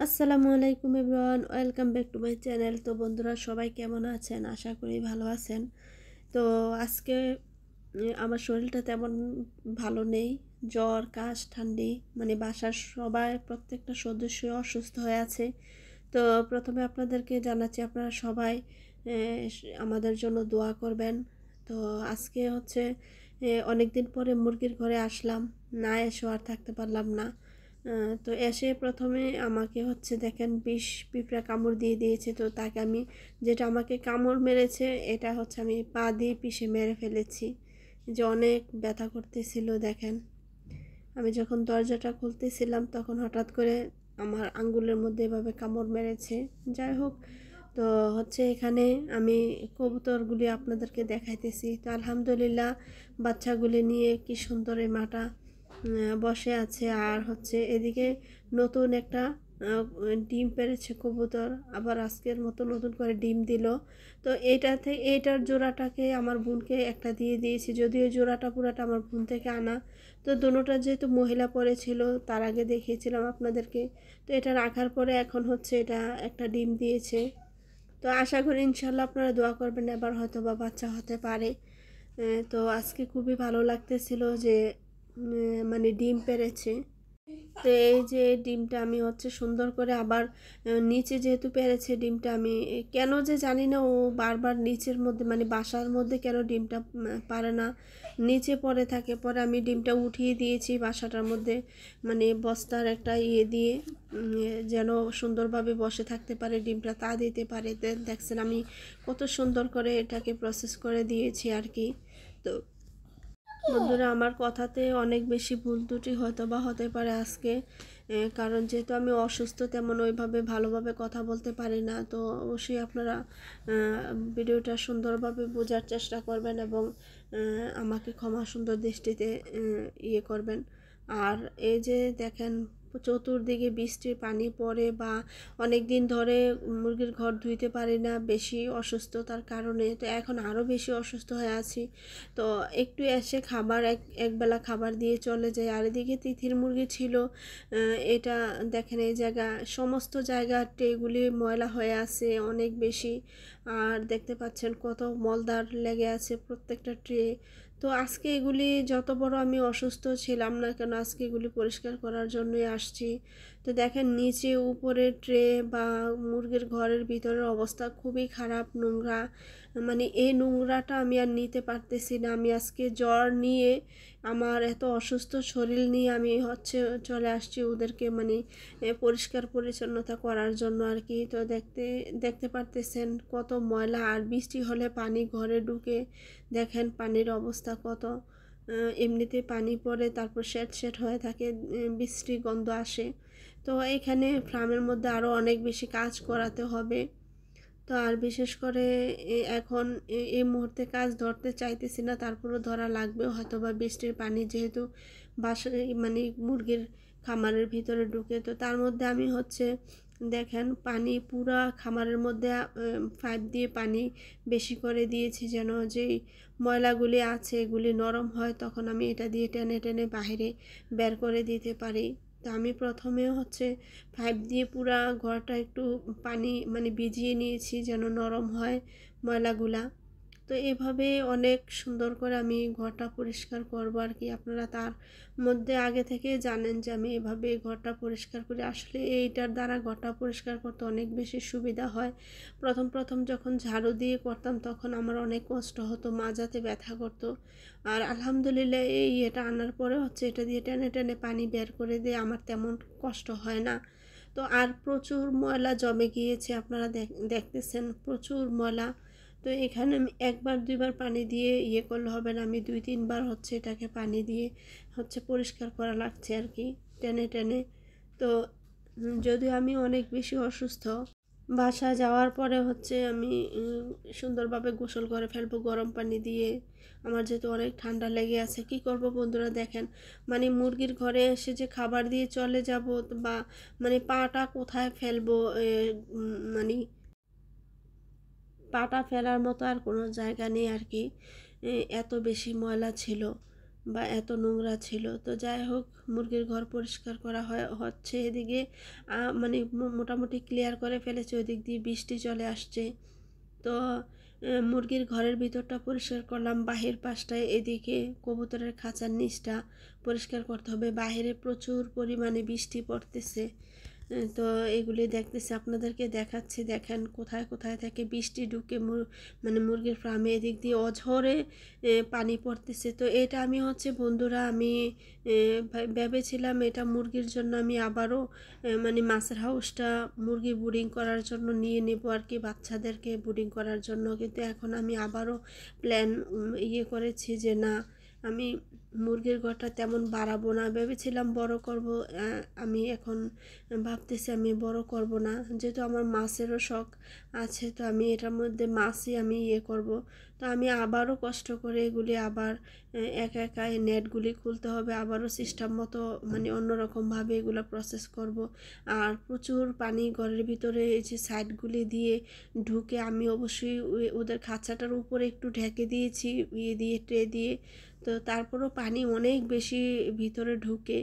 আসসালামু আলাইকুম everyone, welcome back to my channel. তো বন্ধুরা সবাই কেমন আছেন? আশা করি ভালো আছেন। তো আজকে আমার শরীরটা তেমন ভালো নেই। জ্বর, কাশ, ঠান্ডি, মানে বাসার সবাই প্রত্যেকটা সদস্য অসুস্থ হয়ে আছে। তো প্রথমে আপনাদেরকে জানাচ্ছি আপনারা সবাই আমাদের জন্য দোয়া করবেন। তো আজকে হচ্ছে অনেক দিন পরে মুরগির ঘরে আসলাম, না এসেও আর থাকতে পারলাম না। তো এসে প্রথমে আমাকে হচ্ছে দেখেন বিষ পিঁপড়া কামড় দিয়ে দিয়েছে। তো তাকে আমি, যেটা আমাকে কামড় মেরেছে এটা হচ্ছে আমি পা দিয়ে পিষে মেরে ফেলেছি, যে অনেক ব্যথা করতেছিল দেখেন। আমি যখন দরজাটা খুলতেছিলাম তখন হঠাৎ করে আমার আঙ্গুলের মধ্যে এভাবে কামড় মেরেছে। যাই হোক, তো হচ্ছে এখানে আমি কবুতরগুলি আপনাদেরকে দেখাইতেছি। তো আলহামদুলিল্লাহ বাচ্চাগুলি নিয়ে কি সুন্দর এই মাটা বসে আছে। আর হচ্ছে এদিকে নতুন একটা ডিম পেড়েছে কবুতর, আবার আজকের মতো নতুন করে ডিম দিল। তো এইটার জোড়াটাকে আমার বোনকে একটা দিয়ে দিয়েছি, যদিও জোড়াটা পুরাটা আমার বোন থেকে আনা। তো দুটোটা যেহেতু মহিলা পড়েছিল, তার আগে দেখিয়েছিলাম আপনাদেরকে। তো এটা রাখার পরে এখন হচ্ছে এটা একটা ডিম দিয়েছে। তো আশা করি ইনশাল্লাহ আপনারা দোয়া করবেন, এবার হয়তো বা বাচ্চা হতে পারে। তো আজকে খুবই ভালো লাগতেছিল যে মানে ডিম পেড়েছে। তো এই যে ডিমটা আমি হচ্ছে সুন্দর করে আবার নিচে যেহেতু পেরেছে ডিমটা, আমি কেন যে জানি না, ও বারবার নিচের মধ্যে মানে বাসার মধ্যে কেন ডিমটা পারে না, নিচে পড়ে থাকে। পরে আমি ডিমটা উঠিয়ে দিয়েছি বাসাটার মধ্যে, মানে বস্তার একটা দিয়ে যেন সুন্দরভাবে বসে থাকতে পারে, ডিমটা তা দিতে পারে। দেখছেন আমি কত সুন্দর করে এটাকে প্রসেস করে দিয়েছি আর কি। তো বন্ধুরা আমার কথাতে অনেক বেশি ভুল ত্রুটি হয়তো বা হতে পারে আজকে, কারণ যেহেতু আমি অসুস্থ তেমন ওইভাবে ভালোভাবে কথা বলতে পারি না। তো অবশ্যই আপনারা ভিডিওটা সুন্দরভাবে বোঝার চেষ্টা করবেন এবং আমাকে ক্ষমা সুন্দর দৃষ্টিতে ইয়ে করবেন। আর এই যে দেখেন চতুর্দিকে বৃষ্টির পানি পড়ে, বা অনেক দিন ধরে মুরগির ঘর ধুইতে পারি না বেশি অসুস্থতার কারণে। তো এখন আরও বেশি অসুস্থ হয়ে আছি। তো একটু এসে খাবার একবেলা খাবার দিয়ে চলে যায়। আর এদিকে তিথির মুরগি ছিল, এটা দেখেন এই জায়গা সমস্ত জায়গা ট্রেগুলি ময়লা হয়ে আছে অনেক বেশি। আর দেখতে পাচ্ছেন কত মলদার লেগে আছে প্রত্যেকটা ট্রে। তো আজকে এগুলি যত বড় আমি অসুস্থ ছিলাম না কেন, আজকে এগুলি পরিষ্কার করার জন্যই আসছি। তো দেখেন নিচে উপরে ট্রে বা মুরগির ঘরের ভিতরের অবস্থা খুবই খারাপ, নোংরা। মানে এই নোংরাটা আমি আর নিতে পারতেছি না। আমি আজকে জ্বর নিয়ে, আমার এত অসুস্থ শরীর নিয়ে আমি হচ্ছে চলে আসছি ওদেরকে মানে পরিষ্কার পরিচ্ছন্নতা করার জন্য আর কি। তো দেখতে দেখতে পারতেছেন কত ময়লা, আর বৃষ্টি হলে পানি ঘরে ঢুকে। দেখেন পানির অবস্থা কত, এমনিতে পানি পড়ে তারপর সেট সেট হয়ে থাকে, বৃষ্টি গন্ধ আসে। তো এখানে ফার্মের মধ্যে আরও অনেক বেশি কাজ করাতে হবে। তো আর বিশেষ করে এখন এই মুহূর্তে কাজ ধরতে চাইতেছি না, তারপরও ধরা লাগবেও হয়তো বা বৃষ্টির পানি যেহেতু বাসায় মানে মুরগির খামারের ভিতরে ঢুকে। তো তার মধ্যে আমি হচ্ছে দেখেন পানি পুরা খামারের মধ্যে পাইপ দিয়ে পানি বেশি করে দিয়েছি, যেন যেই ময়লাগুলি আছে এগুলি নরম হয়, তখন আমি এটা দিয়ে টেনে টেনে বাইরে বের করে দিতে পারি। তো আমি প্রথমে হচ্ছে পাইপ দিয়ে পুরা ঘরটা একটু পানি মানে ভিজিয়ে নিয়েছি যেন নরম হয় ময়লাগুলা। তো এভাবে অনেক সুন্দর করে আমি ঘরটা পরিষ্কার করব আর কি। আপনারা তার মধ্যে আগে থেকে জানেন যে আমি এভাবে ঘরটা পরিষ্কার করি। আসলে এইটার দ্বারা ঘরটা পরিষ্কার করতে অনেক বেশি সুবিধা হয়। প্রথম প্রথম যখন ঝাড়ু দিয়ে করতাম তখন আমার অনেক কষ্ট হতো, মাজাতে ব্যথা করতো। আর আলহামদুলিল্লাহ এই এটা আনার পরে হচ্ছে এটা দিয়ে টেনে টেনে পানি বের করে দিয়ে আমার তেমন কষ্ট হয় না। তো আর প্রচুর ময়লা জমে গিয়েছে, আপনারা দেখতেছেন প্রচুর ময়লা। তো এখানে আমি একবার দুইবার পানি দিয়ে ইয়ে করলে হবে না, আমি দুই তিনবার হচ্ছে এটাকে পানি দিয়ে হচ্ছে পরিষ্কার করা লাগছে আর কি, টেনে টেনে। তো যদিও আমি অনেক বেশি অসুস্থ, বাসায় যাওয়ার পরে হচ্ছে আমি সুন্দরভাবে গোসল করে ফেলবো গরম পানি দিয়ে। আমার যেহেতু অনেক ঠান্ডা লেগে আছে, কি করব বন্ধুরা দেখেন, মানে মুরগির ঘরে এসে যে খাবার দিয়ে চলে যাব, বা মানে পাটা কোথায় ফেলবো, মানে পাটা ফেলার মতো আর কোনো জায়গা নেই আর কি, এত বেশি ময়লা ছিল। বা এত নোংরা ছিল। তো যাই হোক, মুরগির ঘর পরিষ্কার করা হচ্ছে এদিকে, মানে মোটামুটি ক্লিয়ার করে ফেলেছে। ওই দিক দিয়ে বৃষ্টি চলে আসছে। তো মুরগির ঘরের ভিতরটা পরিষ্কার করলাম, বাহির পাশটায় এদিকে কবুতরের খাঁচার নিচটা পরিষ্কার করতে হবে। বাহিরে প্রচুর পরিমাণে বৃষ্টি পড়তেছে। তো এগুলি দেখতেছি, আপনাদেরকে দেখাচ্ছি। দেখেন কোথায় কোথায় থেকে বৃষ্টি ঢুকে মানে মুরগির ফার্মে এদিক দিয়ে অঝরে পানি পড়তেছে। তো এটা আমি বন্ধুরা, আমি ভেবেছিলাম এটা মুরগির জন্য আমি আবারও মানে মাছের হাউসটা মুরগি ব্রুডিং করার জন্য নিয়ে নেব আর কি, বাচ্চাদেরকে ব্রুডিং করার জন্য। কিন্তু এখন আমি আবারও প্ল্যান করেছি যে না, আমি মুরগির ঘরটা তেমন বাড়াবো না। ভেবেছিলাম বড় করব, আমি এখন ভাবতেছি আমি বড় করব না, যেহেতু আমার মাছেরও শখ আছে। তো আমি এটার মধ্যে মাছই আমি করব। তো আমি আবারও কষ্ট করে এগুলি আবার একা একা এই নেটগুলি খুলতে হবে, আবারও সিস্টেম মতো মানে অন্যরকমভাবে এগুলো প্রসেস করব। আর প্রচুর পানি ঘরের ভিতরে এই যে সাইডগুলি দিয়ে ঢুকে, আমি অবশ্যই ওদের খাঁচাটার উপরে একটু ঢেকে দিয়েছি দিয়ে ট্রে দিয়ে। তো তারপরও পানি অনেক বেশি ভিতরে ঢুকে।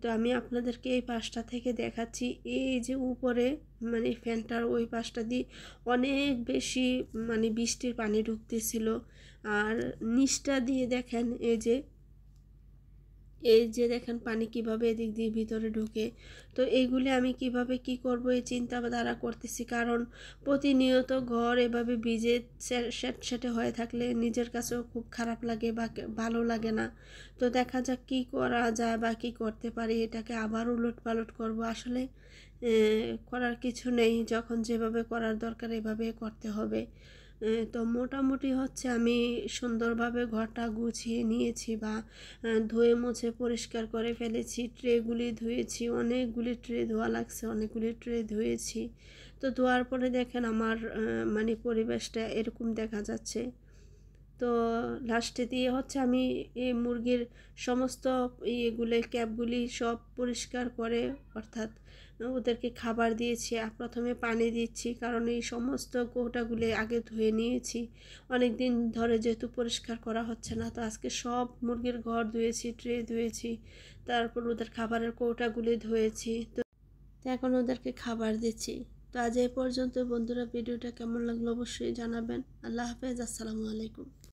তো আমি আপনাদেরকে এই পাশটা থেকে দেখাচ্ছি। এই যে উপরে মানে ফ্যানটার ওই পাশটা দিয়ে অনেক বেশি মানে বৃষ্টির পানি ঢুকতেছিল। আর নিচটা দিয়ে দেখেন, এই যে দেখেন পানি কিভাবে এদিক দিয়ে ভিতরে ঢুকে। তো এইগুলি আমি কিভাবে কি করব এই চিন্তাধারা করতেছি, কারণ প্রতিনিয়ত ঘর এভাবে ভিজে সেটে হয়ে থাকলে নিজের কাছেও খুব খারাপ লাগে বা ভালো লাগে না। তো দেখা যাক কি করা যায় বা কি করতে পারি, এটাকে আবার উলট পালট করব। আসলে করার কিছু নেই, যখন যেভাবে করার দরকার এভাবে করতে হবে। তো মোটামুটি আমি সুন্দরভাবে ঘরটা গুছিয়ে নিয়েছি, বা ধুয়ে মুছে পরিষ্কার করে ফেলেছি। ট্রেগুলি ধুয়েছি, অনেকগুলি ট্রে ধোয়া লাগছে, অনেকগুলি ট্রে ধুয়েছি। তো ধোয়ার পরে দেখেন আমার মানে পরিবেশটা এরকম দেখা যাচ্ছে। তো লাস্টে দিয়ে আমি এই মুরগির সমস্ত ক্যাপগুলি সব পরিষ্কার করে, অর্থাৎ ওদেরকে খাবার দিয়েছি। আর প্রথমে পানি দিচ্ছি, কারণ এই সমস্ত কৌটাগুলি আগে ধুয়ে নিয়েছি। অনেক দিন ধরে যেহেতু পরিষ্কার করা হচ্ছে না, তো আজকে সব মুরগির ঘর ধুয়েছি, ট্রে ধুয়েছি, তারপর ওদের খাবারের কৌটাগুলি ধুয়েছি। তো এখন ওদেরকে খাবার দিচ্ছি। তো আজ এই পর্যন্ত বন্ধুরা, ভিডিওটা কেমন লাগলো অবশ্যই জানাবেন। আল্লাহ হাফেজ, আসসালামু আলাইকুম।